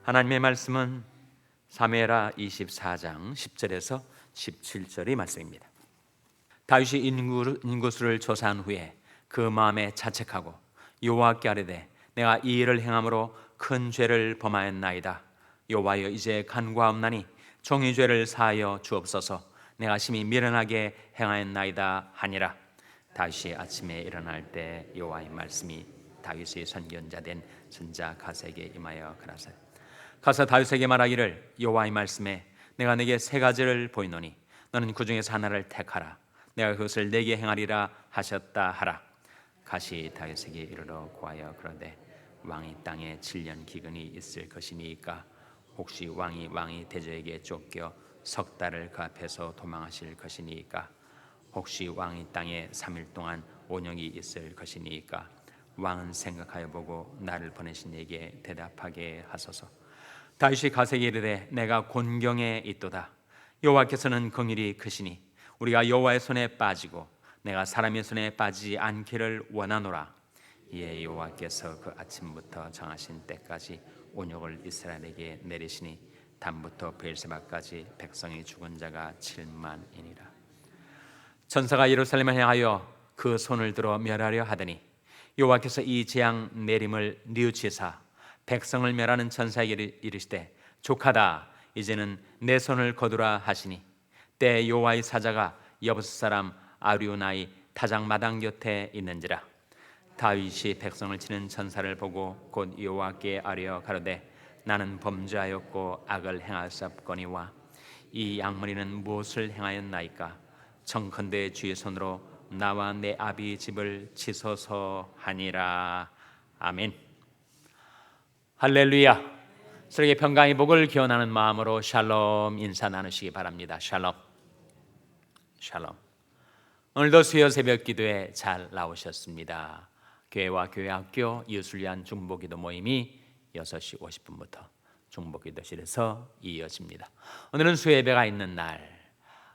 하나님의 말씀은 사무엘하 24장 10절에서 17절의 말씀입니다. 다윗이 인구수를 조사한 후에 그 마음에 자책하고 여호와께 아뢰되 내가 이 일을 행함으로 큰 죄를 범하였나이다. 여호와여 이제 간구하옵나니 종의 죄를 사하여 주옵소서. 내가 심히 미련하게 행하였나이다 하니라. 다윗이 아침에 일어날 때 여호와의 말씀이 다윗의 선견자 된 선지자 갓에게 임하여 가라사대 가서 다윗에게 말하기를 여호와의 말씀에 내가 내게 세 가지를 보이노니 너는 그 중에서 하나를 택하라. 내가 그것을 내게 행하리라 하셨다 하라. 갓이 다윗에게 이르러 고하여 그러되 왕이 땅에 7년 기근이 있을 것이니까 혹시 왕이 대저에게 쫓겨 석 달을 그 앞에서 도망하실 것이니까 혹시 왕이 땅에 3일 동안 온영이 있을 것이니까 왕은 생각하여 보고 나를 보내신 이에게 대답하게 하소서. 다윗이 갓에게 이르되 내가 곤경에 있도다. 여호와께서는 긍휼이 크시니 우리가 여호와의 손에 빠지고 내가 사람의 손에 빠지지 않기를 원하노라. 이에 여호와께서 그 아침부터 정하신 때까지 온역을 이스라엘에게 내리시니 단부터 베엘세바까지 백성이 죽은 자가 7만이니라. 천사가 예루살렘을 향하여 그 손을 들어 멸하려 하더니 여호와께서 이 재앙 내림을 뉘우치사 백성을 멸하는 천사에게 이르시되 족하다. 이제는 내 손을 거두라 하시니 때 여호와의 사자가 여부스 사람 아류나의 타작 마당 곁에 있는지라. 다윗이 백성을 치는 천사를 보고 곧 여호와께 아뢰어 가로되 나는 범죄하였고 악을 행하였사옵거니와 이 양머리는 무엇을 행하였나이까? 청컨대 주의 손으로 나와 내 아비 집을 치소서 하니라. 아멘. 할렐루야. 서로에게 평강의 복을 기원하는 마음으로 샬롬 인사 나누시기 바랍니다. 샬롬. 샬롬. 오늘도 수요 새벽 기도에 잘 나오셨습니다. 교회와 교회학교 이웃을 위한 중보기도 모임이 6시 50분부터 중보기도실에서 이어집니다. 오늘은 수요 예배가 있는 날.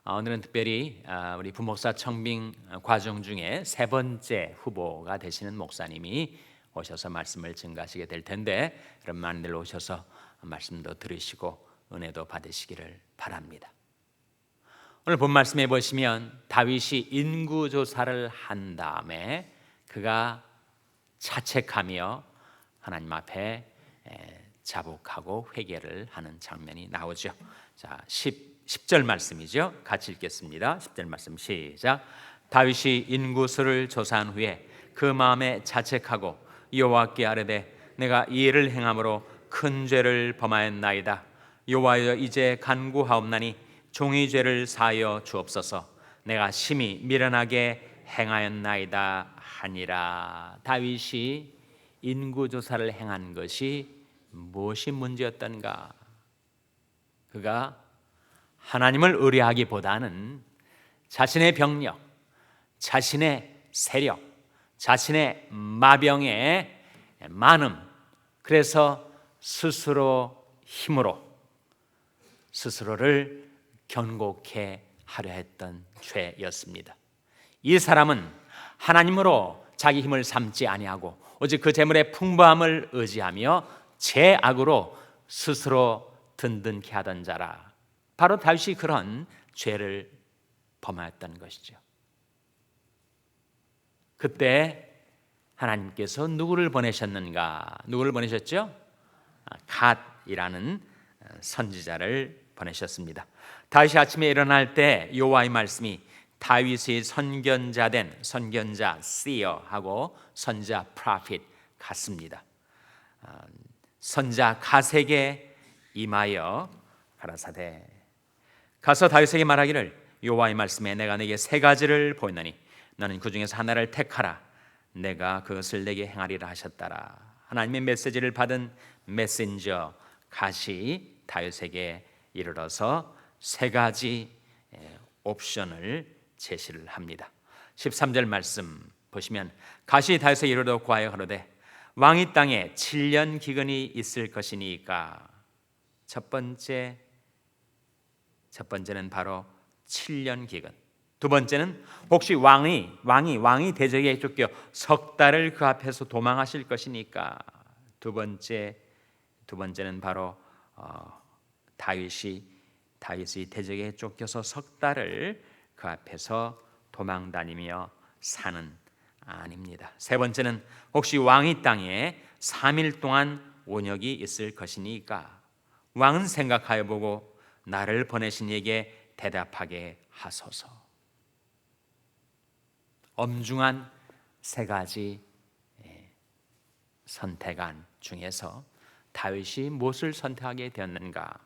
오늘은 특별히 우리 부목사 청빙 과정 중에 세 번째 후보가 되시는 목사님이 오셔서 말씀을 증거하시게 될 텐데 여러분 많이들 오셔서 말씀도 들으시고 은혜도 받으시기를 바랍니다. 오늘 본 말씀에 보시면 다윗이 인구조사를 한 다음에 그가 자책하며 하나님 앞에 자복하고 회개를 하는 장면이 나오죠. 자, 10절 말씀이죠. 같이 읽겠습니다. 10절 말씀 시작. 다윗이 인구수를 조사한 후에 그 마음에 자책하고 여호와께 아뢰되 내가 이 일을 행함으로 큰 죄를 범하였나이다. 여호와여 이제 간구하옵나니 종의 죄를 사하여 주옵소서. 내가 심히 미련하게 행하였나이다 하니라. 다윗이 인구조사를 행한 것이 무엇이 문제였던가? 그가 하나님을 의뢰하기보다는 자신의 병력, 자신의 세력, 자신의 마병의 많음, 그래서 스스로 힘으로 스스로를 견고케 하려 했던 죄였습니다. 이 사람은 하나님으로 자기 힘을 삼지 아니하고 오직 그 재물의 풍부함을 의지하며 죄악으로 스스로 든든케 하던 자라. 바로 다윗이 그런 죄를 범하였던 것이죠. 그때 하나님께서 누구를 보내셨는가? 누구를 보내셨죠? 갓이라는 선지자를 보내셨습니다. 다윗이 아침에 일어날 때 여호와의 말씀이 다윗의 선견자 된 선견자 seer하고 선지자 prophet 같습니다. 선지자 갓에게 임하여 가라사대 가서 다윗에게 말하기를 여호와의 말씀에 내가 내게 세 가지를 보이노니 너는 그 중에서 하나를 택하라. 내가 그것을 내게 행하리라 하셨다라. 하나님의 메시지를 받은 메신저 갓이 다윗에게 이르러서 세 가지 옵션을 제시를 합니다. 13절 말씀 보시면 갓이 다윗에게 이르러 고하여 가로되 왕이 땅에 7년 기근이 있을 것이니까. 첫 번째는 바로 7년 기근. 두 번째는 혹시 왕이 대적에게 쫓겨 석 달을 그 앞에서 도망하실 것이니까. 두 번째 두 번째는 바로 다윗의 대적에 쫓겨서 석 달을 그 앞에서 도망 다니며 사는 아닙니다. 세 번째는 혹시 왕이 땅에 3일 동안 온역이 있을 것이니까 왕은 생각하여 보고 나를 보내신 이에게 대답하게 하소서. 엄중한 세 가지 선택안 중에서 다윗이 무엇을 선택하게 되었는가?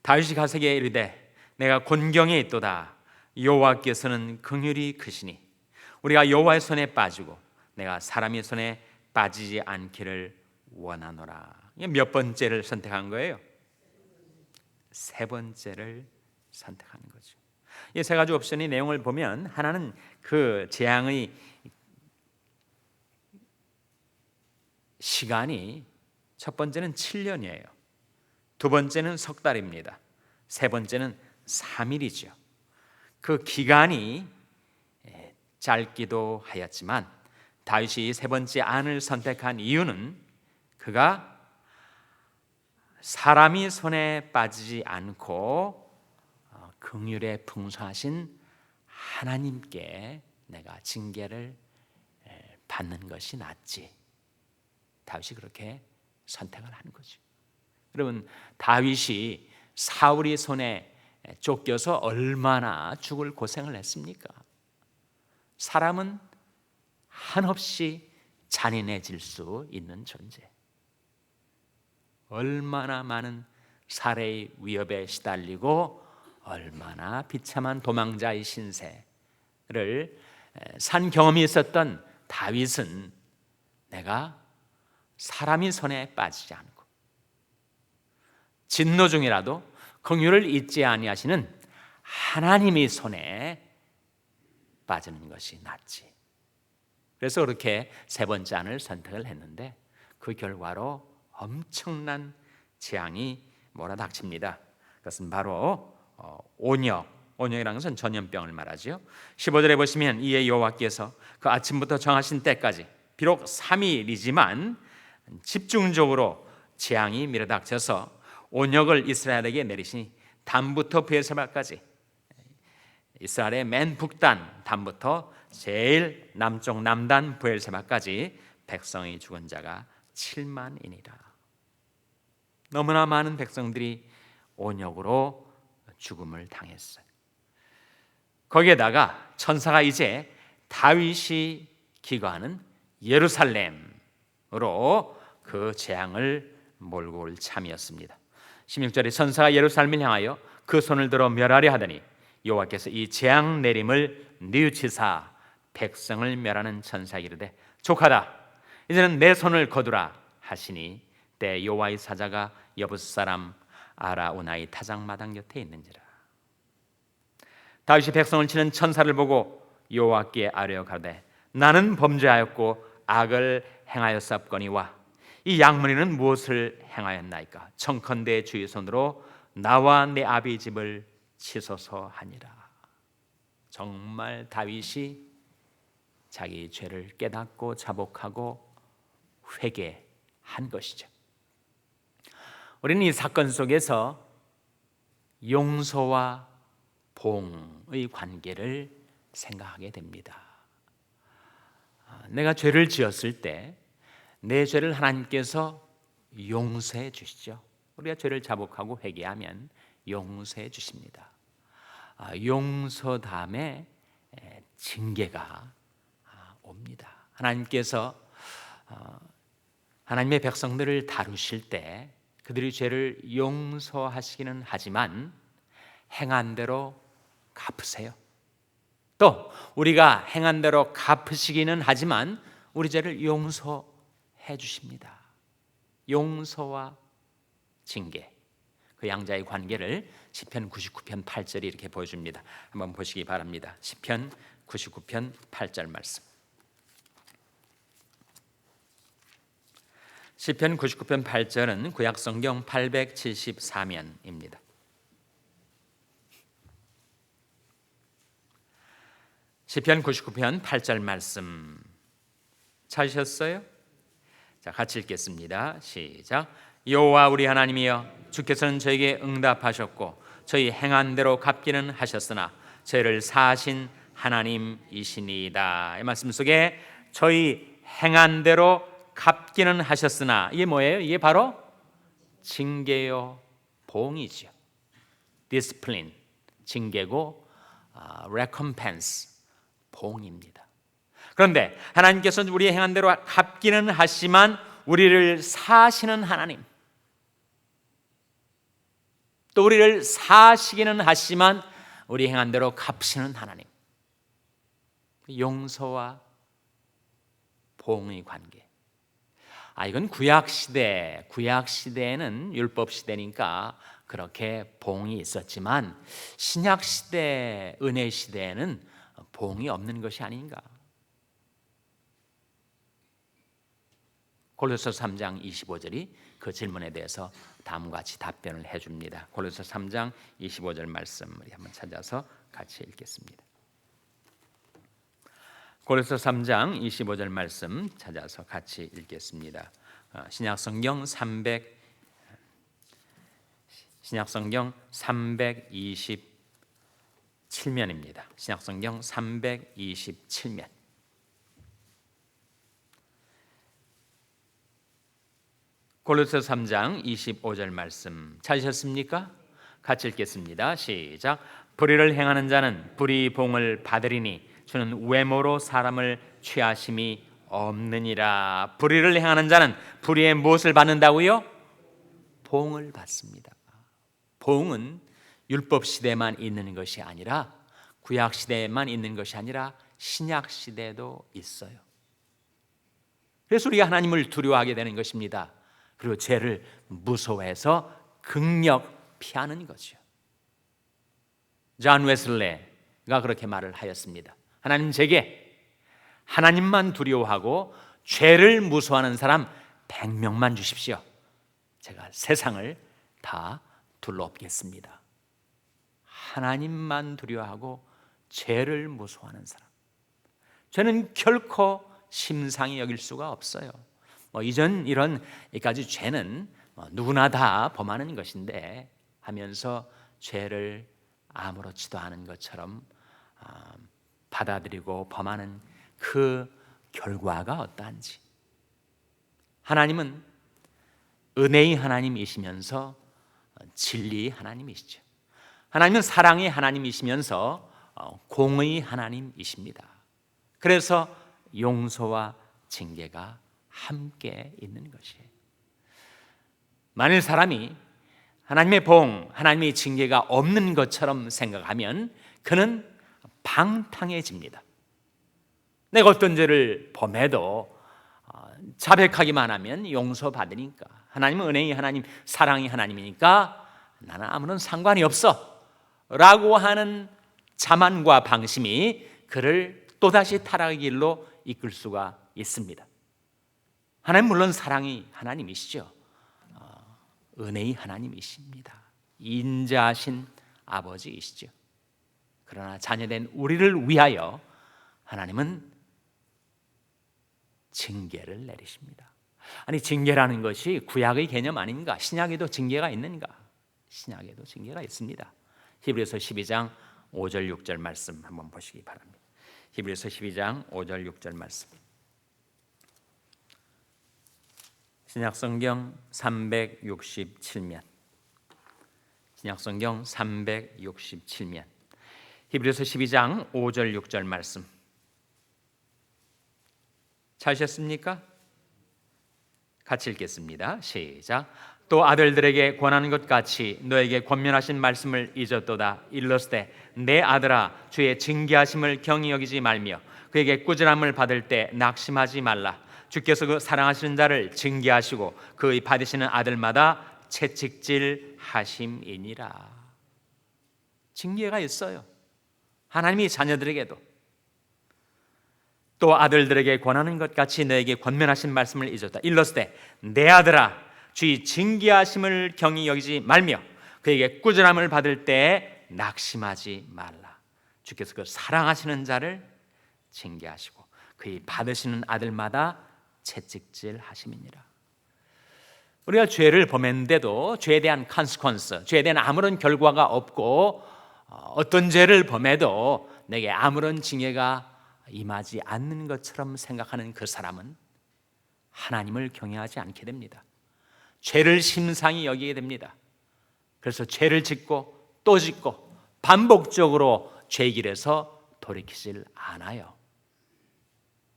다윗이 가세게 이르되 내가 곤경에 있도다. 여호와께서는 긍휼이 크시니 우리가 여호와의 손에 빠지고 내가 사람의 손에 빠지지 않기를 원하노라. 몇 번째를 선택한 거예요? 세 번째를 선택하는 거죠. 이 세 가지 옵션의 내용을 보면 하나는 그 재앙의 시간이 첫 번째는 7년이에요. 두 번째는 석 달입니다. 세 번째는 3일이죠. 그 기간이 짧기도 하였지만 다윗이 세 번째 안을 선택한 이유는 그가 사람이 손에 빠지지 않고 긍휼에 풍성하신 하나님께 내가 징계를 받는 것이 낫지. 다윗이 그렇게 선택을 한 거죠. 여러분, 다윗이 사울의 손에 쫓겨서 얼마나 죽을 고생을 했습니까? 사람은 한없이 잔인해질 수 있는 존재. 얼마나 많은 살해의 위협에 시달리고 얼마나 비참한 도망자의 신세를 산 경험이 있었던 다윗은 내가 사람이 손에 빠지지 않고 진노 중이라도 긍휼을 잊지 아니하시는 하나님의 손에 빠지는 것이 낫지. 그래서 그렇게 세 번째 안을 선택을 했는데 그 결과로 엄청난 재앙이 몰아닥칩니다. 그것은 바로 온역이라는 것은 전염병을 말하죠. 15절에 보시면 이에 여호와께서 그 아침부터 정하신 때까지 비록 3일이지만 집중적으로 재앙이 밀어닥쳐서 온역을 이스라엘에게 내리시니 단부터 브에르세바까지, 이스라엘의 맨 북단 단부터 제일 남쪽 남단 브에르세바까지 백성이 죽은 자가 7만이니라. 너무나 많은 백성들이 온역으로 죽음을 당했어요. 거기에다가 천사가 이제 다윗이 기거하는 예루살렘으로 그 재앙을 몰고 올 참이었습니다. 16절에 천사가 예루살렘을 향하여 그 손을 들어 멸하려 하더니 여호와께서 이 재앙 내림을 뉘우치사 백성을 멸하는 천사에게 이르되 족하다, 이제는 내 손을 거두라 하시니 때 여호와의 사자가 여부스 사람 아라우나의 타작마당 곁에 있는지라. 다윗이 백성을 치는 천사를 보고 여호와께 아뢰어 가로되 나는 범죄하였고 악을 행하였사옵거니와 이 양문이는 무엇을 행하였나이까? 청컨대 주의 손으로 나와 내 아비 집을 치소서 하니라. 정말 다윗이 자기 죄를 깨닫고 자복하고 회개한 것이죠. 우리는 이 사건 속에서 용서와 봉의 관계를 생각하게 됩니다. 내가 죄를 지었을 때 내 죄를 하나님께서 용서해 주시죠. 우리가 죄를 자복하고 회개하면 용서해 주십니다. 용서 다음에 징계가 옵니다. 하나님께서 하나님의 백성들을 다루실 때 그들의 죄를 용서하시기는 하지만 행한 대로 갚으세요. 또 우리가 행한 대로 갚으시기는 하지만 우리 죄를 용서해 주십니다. 용서와 징계, 그 양자의 관계를 시편 99편 8절이 이렇게 보여줍니다. 한번 보시기 바랍니다. 시편 99편 8절 말씀. 시편 99편 8절은 구약성경 874면입니다. 시편 99편 8절 말씀 찾으셨어요? 자, 같이 읽겠습니다. 시작. 여호와 우리 하나님이여, 주께서는 저에게 응답하셨고 저희 행한 대로 갚기는 하셨으나 저희를 사하신 하나님이시니이다. 이 말씀 속에 저희 행한 대로 갚기는 하셨으나, 이게 뭐예요? 이게 바로 징계요 보응이죠. discipline, 징계고 recompense, 보응입니다. 그런데 하나님께서는 우리의 행한 대로 갚기는 하시지만 우리를 사하시는 하나님, 또 우리를 사하시기는 하시지만 우리 행한 대로 갚으시는 하나님, 용서와 보응의 관계. 이건 구약 시대에는 율법 시대니까 그렇게 보응이 있었지만 신약 시대, 은혜 시대에는 보응이 없는 것이 아닌가. 골로새서 3장 25절이 그 질문에 대해서 다음과 같이 답변을 해줍니다. 골로새서 3장 25절 말씀 우리 한번 찾아서 같이 읽겠습니다. 골로새서 3장 25절 말씀 찾아서 같이 읽겠습니다. 신약성경 327면입니다. 신약성경 327면. 골로새서 3장 25절 말씀 찾으셨습니까? 같이 읽겠습니다. 시작. 불의를 행하는 자는 불의 봉을 받으리니 주는 외모로 사람을 취하심이 없느니라. 불의를 행하는 자는 불의의 무엇을 받는다고요? 봉을 받습니다. 봉은 율법 시대에만 있는 것이 아니라, 구약 시대에만 있는 것이 아니라 신약 시대에도 있어요. 그래서 우리가 하나님을 두려워하게 되는 것입니다. 그리고 죄를 무서워해서 극력 피하는 거죠. 존 웨슬레가 그렇게 말을 하였습니다. 하나님, 제게 하나님만 두려워하고 죄를 무서워하는 사람 100명만 주십시오. 제가 세상을 다 둘러엎겠습니다. 하나님만 두려워하고 죄를 무서워하는 사람, 죄는 결코 심상히 여길 수가 없어요. 이런 이까지 죄는 누구나 다 범하는 것인데 하면서 죄를 아무렇지도 않은 것처럼 받아들이고 범하는 그 결과가 어떠한지. 하나님은 은혜의 하나님이시면서 진리의 하나님이시죠. 하나님은 사랑의 하나님이시면서 공의의 하나님이십니다. 그래서 용서와 징계가 함께 있는 것이에요. 만일 사람이 하나님의 봉, 하나님의 징계가 없는 것처럼 생각하면 그는 방탕해집니다. 내가 어떤 죄를 범해도 자백하기만 하면 용서받으니까, 하나님은 은혜의 하나님, 사랑의 하나님이니까 나는 아무런 상관이 없어 라고 하는 자만과 방심이 그를 또다시 타락의 길로 이끌 수가 있습니다. 하나님 물론 사랑의 하나님이시죠. 은혜의 하나님이십니다. 인자하신 아버지이시죠. 그러나 자녀된 우리를 위하여 하나님은 징계를 내리십니다. 아니, 징계라는 것이 구약의 개념 아닌가? 신약에도 징계가 있는가? 신약에도 징계가 있습니다. 히브리서 12장 5절 6절 말씀 한번 보시기 바랍니다. 히브리서 12장 5절 6절 말씀. 신약성경 367면. 신약성경 367면. 히브리서 12장 5절 6절 말씀. 찾으셨습니까? 같이 읽겠습니다. 시작. 또 아들들에게 권하는 것 같이 너에게 권면하신 말씀을 잊었도다. 일러스되 내 아들아, 주의 징계하심을 경히 여기지 말며 그에게 꾸지람을 받을 때 낙심하지 말라. 주께서 그 사랑하시는 자를 징계하시고 그의 받으시는 아들마다 채찍질 하심이니라. 징계가 있어요. 하나님이 자녀들에게도. 또 아들들에게 권하는 것 같이 너에게 권면하신 말씀을 잊었다. 일러스되 내 아들아, 주의 징계하심을 경히 여기지 말며 그에게 꾸지람을 받을 때 낙심하지 말라. 주께서 그 사랑하시는 자를 징계하시고 그의 받으시는 아들마다 채찍질 하심이니라. 우리가 죄를 범했는데도 죄에 대한 consequence, 죄에 대한 아무런 결과가 없고 어떤 죄를 범해도 내게 아무런 징계가 임하지 않는 것처럼 생각하는 그 사람은 하나님을 경외하지 않게 됩니다. 죄를 심상히 여기게 됩니다. 그래서 죄를 짓고 또 짓고 반복적으로 죄 길에서 돌이키질 않아요.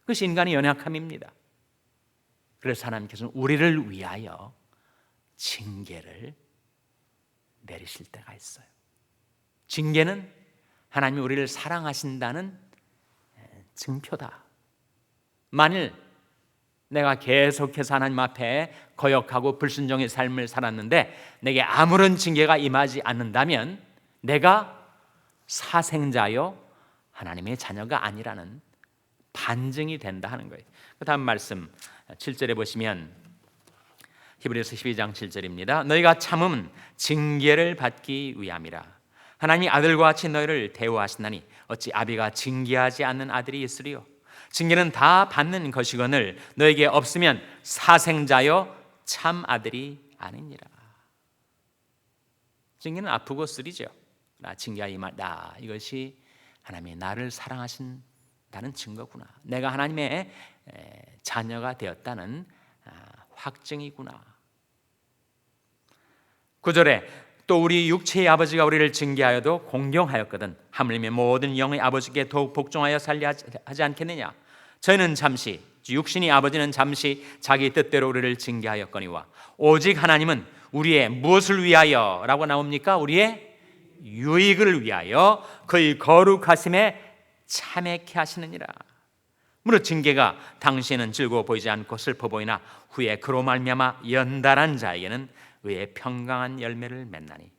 그것이 인간의 연약함입니다. 그래서 하나님께서는 우리를 위하여 징계를 내리실 때가 있어요. 징계는 하나님이 우리를 사랑하신다는 증표다. 만일 내가 계속해서 하나님 앞에 거역하고 불순종의 삶을 살았는데 내게 아무런 징계가 임하지 않는다면 내가 사생자요 하나님의 자녀가 아니라는 반증이 된다 하는 거예요. 그 다음 말씀 7절에 보시면 히브리서 12장 7절입니다. 너희가 참음은 징계를 받기 위함이라. 하나님이 아들과 같이 너희를 대우하신다니 어찌 아비가 징계하지 않는 아들이 있으리요. 징계는 다 받는 것이거늘 너에게 없으면 사생자여 참 아들이 아니니라. 징계는 아프고 쓰리죠. 나 징계가 임하다. 이것이 하나님이 나를 사랑하신다는 증거구나. 내가 하나님의 자녀가 되었다는 확증이구나. 9절에 또 우리 육체의 아버지가 우리를 징계하여도 공경하였거든 하물며 모든 영의 아버지께 더욱 복종하여 살려 하지 않겠느냐. 저희는 잠시 육신이 아버지는 잠시 자기 뜻대로 우리를 징계하였거니와 오직 하나님은 우리의 무엇을 위하여 라고 나옵니까? 우리의 유익을 위하여 그의 거룩하심에 참회케 하시느니라. 무릇 징계가 당시에는 즐거워 보이지 않고 슬퍼 보이나 후에 그로 말미암아 연달한 자에게는 의의 평강한 열매를 맺나니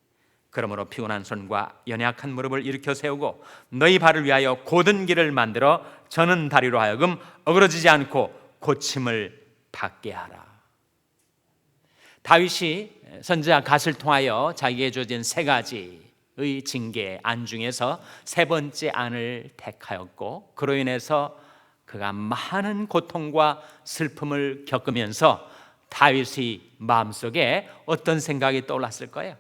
그러므로 피곤한 손과 연약한 무릎을 일으켜 세우고 너희 발을 위하여 곧은 길을 만들어 저는 다리로 하여금 어그러지지 않고 고침을 받게 하라. 다윗이 선지자 갓을 통하여 자기에게 주어진 세 가지의 징계 안 중에서 세 번째 안을 택하였고 그로 인해서 그가 많은 고통과 슬픔을 겪으면서 다윗의 마음속에 어떤 생각이 떠올랐을 거예요?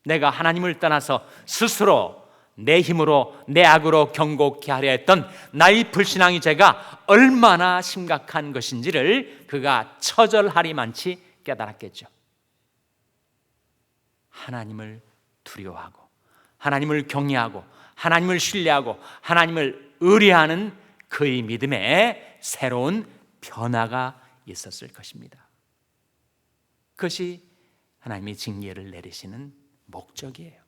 내가 하나님을 떠나서 스스로 내 힘으로 내 악으로 경고케 하려 했던 나의 불신앙의 죄가 얼마나 심각한 것인지를 그가 처절하리만치 깨달았겠죠. 하나님을 두려워하고 하나님을 경외하고 하나님을 신뢰하고 하나님을 의뢰하는 그의 믿음에 새로운 변화가 있었을 것입니다. 그것이 하나님이 징계를 내리시는 목적이에요.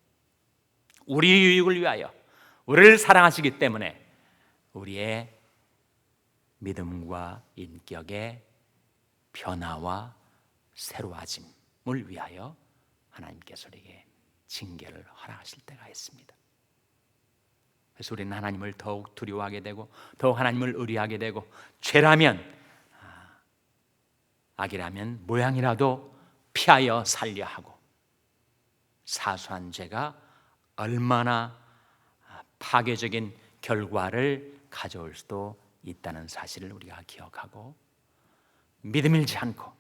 우리의 유익을 위하여 우리를 사랑하시기 때문에 우리의 믿음과 인격의 변화와 새로워짐을 위하여 하나님께서 우리에게 징계를 허락하실 때가 있습니다. 그래서 우리는 하나님을 더욱 두려워하게 되고 더욱 하나님을 의뢰하게 되고 죄라면 악이라면 모양이라도 피하여 살려 하고 사소한 죄가 얼마나 파괴적인 결과를 가져올 수도 있다는 사실을 우리가 기억하고 믿음 잃지 않고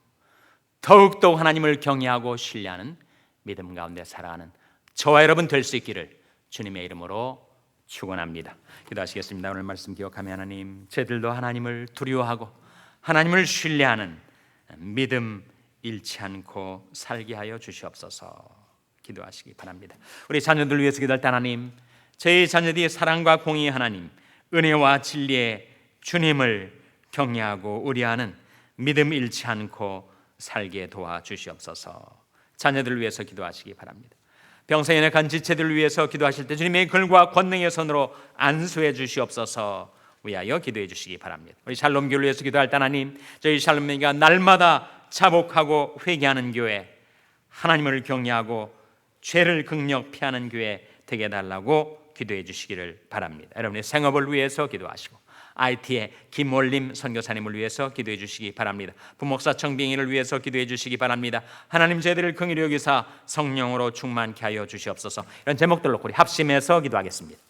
더욱더 하나님을 경외하고 신뢰하는 믿음 가운데 살아가는 저와 여러분 될 수 있기를 주님의 이름으로 축원합니다. 기도하시겠습니다. 오늘 말씀 기억하며 하나님, 저희들도 하나님을 두려워하고 하나님을 신뢰하는 믿음 잃지 않고 살게 하여 주시옵소서. 기도하시기 바랍니다. 우리 자녀들 위해서 기도할 때 하나님, 저희 자녀들이 사랑과 공의 하나님, 은혜와 진리의 주님을 경외하고 의뢰하는 믿음 잃지 않고 살게 도와주시옵소서. 자녀들을 위해서 기도하시기 바랍니다. 병상에 연약한 지체들을 위해서 기도하실 때 주님의 글과 권능의 손으로 안수해 주시옵소서 위하여 기도해 주시기 바랍니다. 우리 샬롬교를 위해서 기도할 때 하나님, 저희 샬롬교가 날마다 자복하고 회개하는 교회, 하나님을 경외하고 죄를 극력 피하는 교회 되게 해달라고 기도해 주시기를 바랍니다. 여러분의 생업을 위해서 기도하시고 IT의 김올림 선교사님을 위해서 기도해 주시기 바랍니다. 부목사 청빙이를 위해서 기도해 주시기 바랍니다. 하나님 저희들을 긍휼히 여기사 성령으로 충만케 하여 주시옵소서. 이런 제목들로 우리 합심해서 기도하겠습니다.